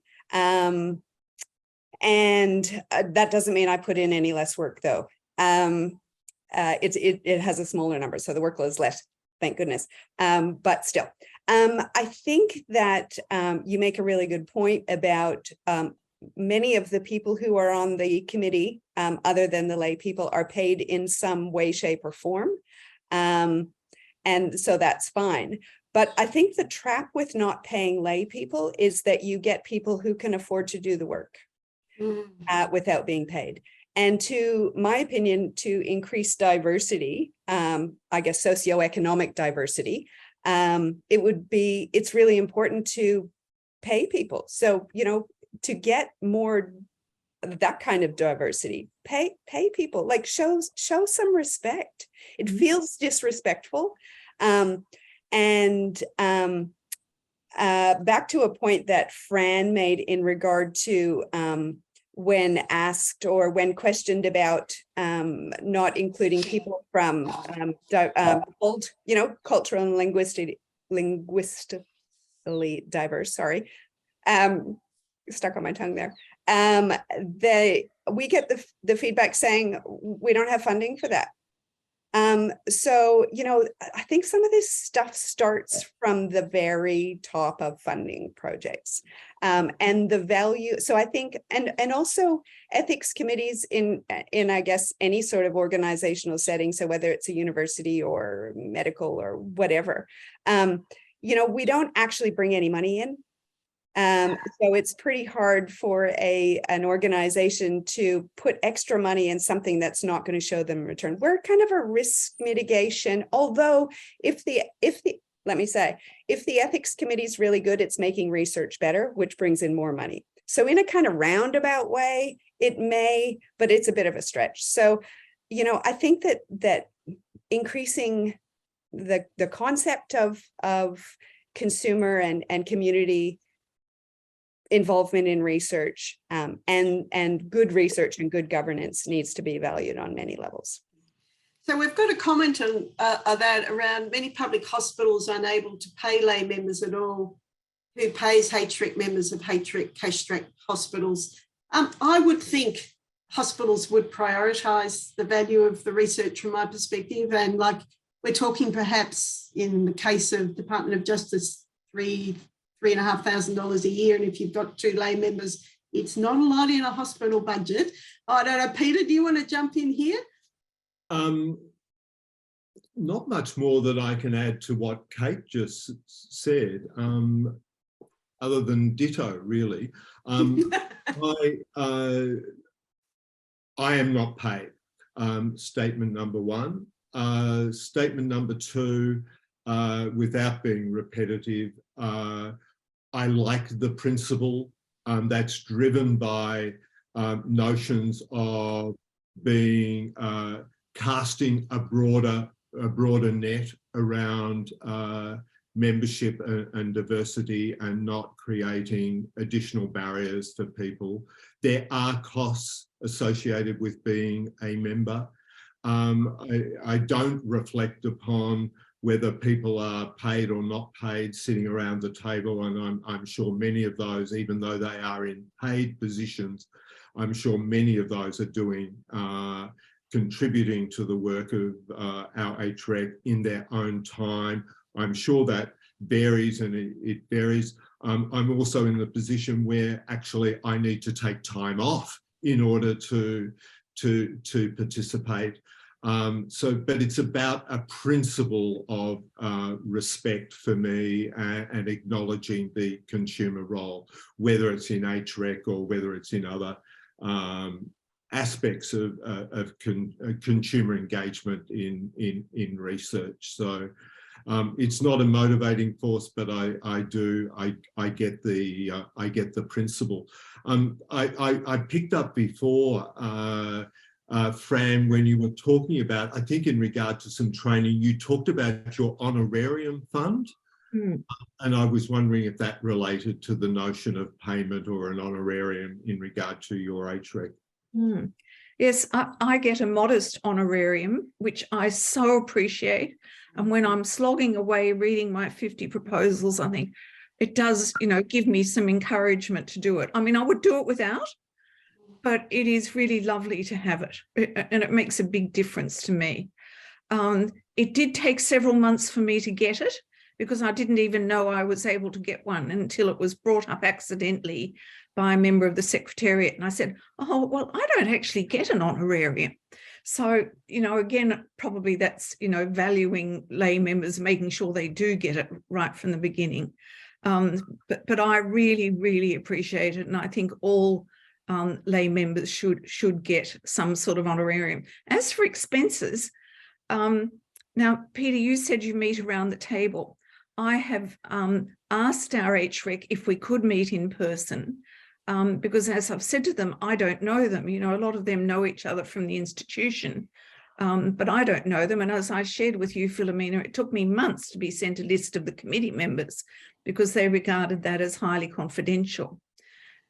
And that doesn't mean I put in any less work though. It has a smaller number, so the workload is less, thank goodness. But still, I think that you make a really good point about many of the people who are on the committee, other than the lay people, are paid in some way, shape, or form. And so that's fine. But I think the trap with not paying lay people is that you get people who can afford to do the work without being paid. And to my opinion, to increase diversity, I guess socioeconomic diversity, it's really important to pay people. So, you know, to get more that kind of diversity, pay people, like show some respect. It feels disrespectful. Back to a point that Fran made in regard to when asked or when questioned about not including people from old, you know, cultural and linguistically diverse, sorry, stuck on my tongue there. We get the feedback saying we don't have funding for that. So, you know, I think some of this stuff starts from the very top of funding projects, and the value. So I think, and also ethics committees in I guess any sort of organizational setting. So whether it's a university or medical or whatever, you know, we don't actually bring any money in. So it's pretty hard for an organization to put extra money in something that's not going to show them a return. We're kind of a risk mitigation, although if the ethics committee is really good, it's making research better, which brings in more money. So in a kind of roundabout way, it may, but it's a bit of a stretch. So, you know, I think that increasing the concept of consumer and community involvement in research and good research and good governance needs to be valued on many levels. So we've got a comment on that around many public hospitals unable to pay lay members at all. Who pays HREC members of HREC cash-strapped hospitals? I would think hospitals would prioritise the value of the research from my perspective, and like we're talking perhaps in the case of Department of Justice, $3,500 a year, and if you've got 2 lay members, it's not a lot in a hospital budget. I don't know, Peter, do you want to jump in here? Not much more that I can add to what Kate just said, other than ditto, really. I am not paid. Statement number 1. Statement number 2, without being repetitive, I like the principle that's driven by notions of being casting a broader net around membership and diversity and not creating additional barriers for people. There are costs associated with being a member. I don't reflect upon whether people are paid or not paid sitting around the table, and I'm sure many of those, even though they are in paid positions, I'm sure many of those are doing contributing to the work of our HREC in their own time. I'm sure that varies, and it varies. I'm also in the position where actually I need to take time off in order to participate. But it's about a principle of respect for me and acknowledging the consumer role, whether it's in HREC or whether it's in other aspects of consumer engagement in research. So it's not a motivating force, but I get the principle. I picked up before, Fran, when you were talking about, I think in regard to some training, you talked about your honorarium fund. And I was wondering if that related to the notion of payment or an honorarium in regard to your HREC. Yes, I get a modest honorarium, which I so appreciate. And when I'm slogging away reading my 50 proposals, I think it does, give me some encouragement to do it. I mean, I would do it without, but it is really lovely to have it, and it makes a big difference to me. It did take several months for me to get it, because I didn't even know I was able to get one until it was brought up accidentally by a member of the Secretariat. And I said, oh, well, I don't actually get an honorarium. So, again, probably that's, valuing lay members, making sure they do get it right from the beginning. But I really, really appreciate it. And I think all lay members should get some sort of honorarium. As for expenses, now, Peter, you said you meet around the table. I have asked our HREC if we could meet in person, because as I've said to them, I don't know them. A lot of them know each other from the institution, but I don't know them. And as I shared with you, Philomena, it took me months to be sent a list of the committee members because they regarded that as highly confidential.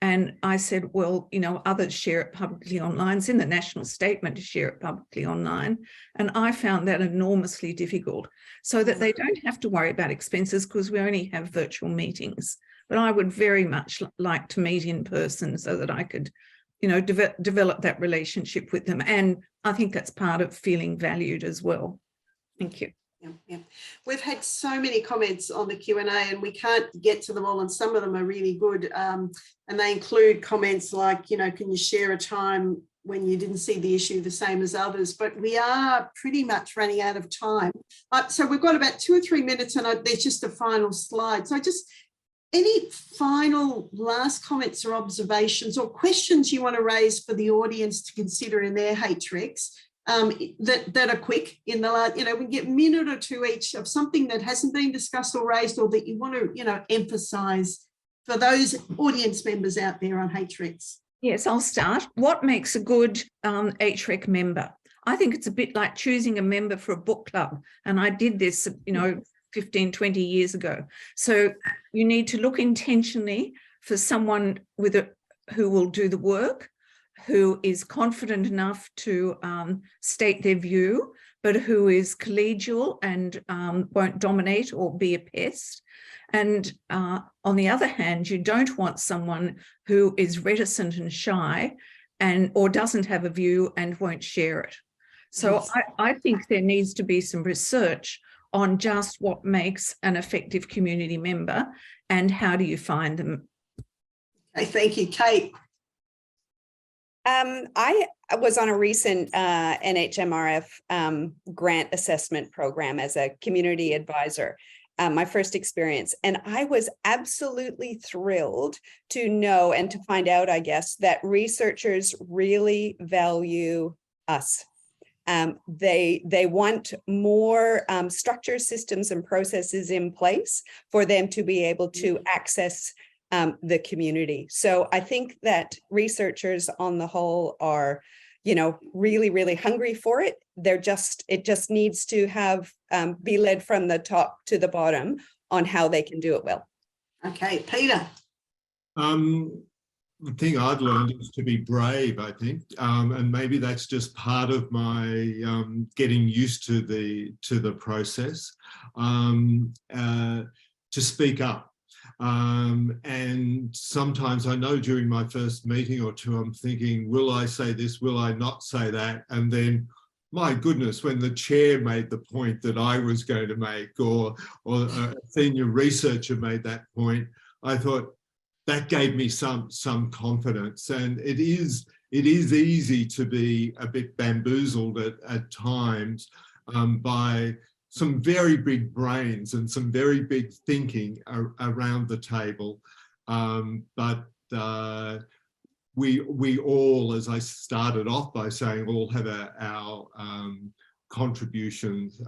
And I said, well, others share it publicly online. It's in the national statement to share it publicly online. And I found that enormously difficult, so that they don't have to worry about expenses because we only have virtual meetings. But I would very much like to meet in person so that I could, develop that relationship with them. And I think that's part of feeling valued as well. Thank you. Yeah. We've had so many comments on the Q&A and we can't get to them all, and some of them are really good, and they include comments like, can you share a time when you didn't see the issue the same as others? But we are pretty much running out of time. So we've got about 2 or 3 minutes, and there's just a final slide. So any final last comments or observations or questions you want to raise for the audience to consider in their HRECs? That are quick in the last, we get a minute or two each of something that hasn't been discussed or raised, or that you want to, emphasize for those audience members out there on HRECs. Yes, I'll start. What makes a good HREC member? I think it's a bit like choosing a member for a book club. And I did this, 15, 20 years ago. So you need to look intentionally for someone who will do the work, who is confident enough to state their view, but who is collegial and won't dominate or be a pest. And on the other hand, you don't want someone who is reticent and shy or doesn't have a view and won't share it. So yes. I think there needs to be some research on just what makes an effective community member and how do you find them. Okay, thank you, Kate. I was on a recent NHMRF grant assessment program as a community advisor, my first experience. And I was absolutely thrilled to know and to find out, I guess, that researchers really value us. They want more structures, systems, and processes in place for them to be able to access the community. So I think that researchers on the whole are, really, really hungry for it. It just needs to have be led from the top to the bottom on how they can do it well. Okay, Peter. The thing I've learned is to be brave, I think, and maybe that's just part of my getting used to the process, to speak up. And sometimes I know during my first meeting or two, I'm thinking, will I say this? Will I not say that? And then, my goodness, when the chair made the point that I was going to make, or a senior researcher made that point, I thought that gave me some confidence. And it is easy to be a bit bamboozled at times by some very big brains and some very big thinking around the table. But we all, as I started off by saying, all have our contributions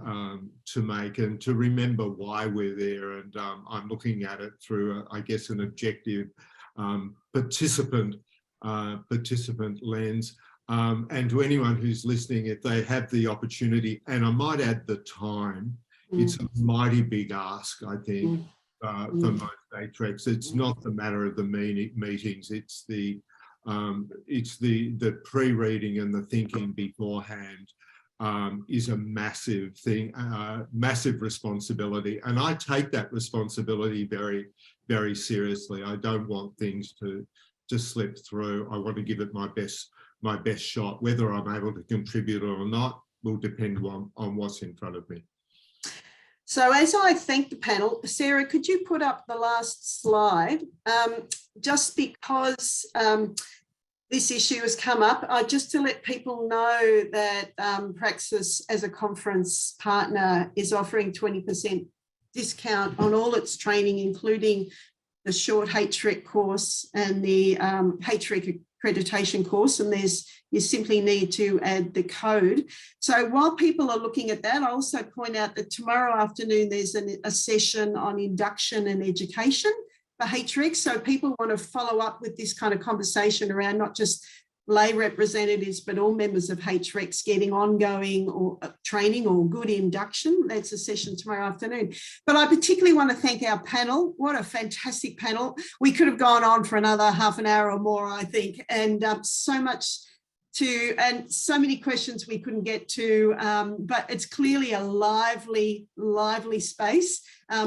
to make, and to remember why we're there. And I'm looking at it through, I guess, an objective participant lens. And to anyone who's listening, if they have the opportunity, and I might add the time, it's a mighty big ask, I think, for most HRECs. It's not the matter of the meetings, it's the pre-reading and the thinking beforehand is a massive thing, massive responsibility. And I take that responsibility very, very seriously. I don't want things to slip through. I want to give it my best shot. Whether I'm able to contribute or not will depend on what's in front of me. So as I thank the panel, Sarah, could you put up the last slide? Just because this issue has come up, just to let people know that PRAXIS as a conference partner is offering 20% discount on all its training, including the short HREC course and the HREC accreditation course, and you simply need to add the code. So while people are looking at that, I also point out that tomorrow afternoon there's a session on induction and education for HREC. So people want to follow up with this kind of conversation around not just lay representatives, but all members of HRECs getting ongoing or training or good induction. That's a session tomorrow afternoon. But I particularly want to thank our panel. What a fantastic panel. We could have gone on for another half an hour or more, I think, and so much and so many questions we couldn't get to, but it's clearly a lively space,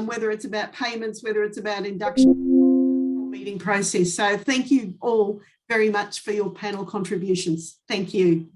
whether it's about payments, whether it's about induction, meeting process. So thank you all very much for your panel contributions. Thank you.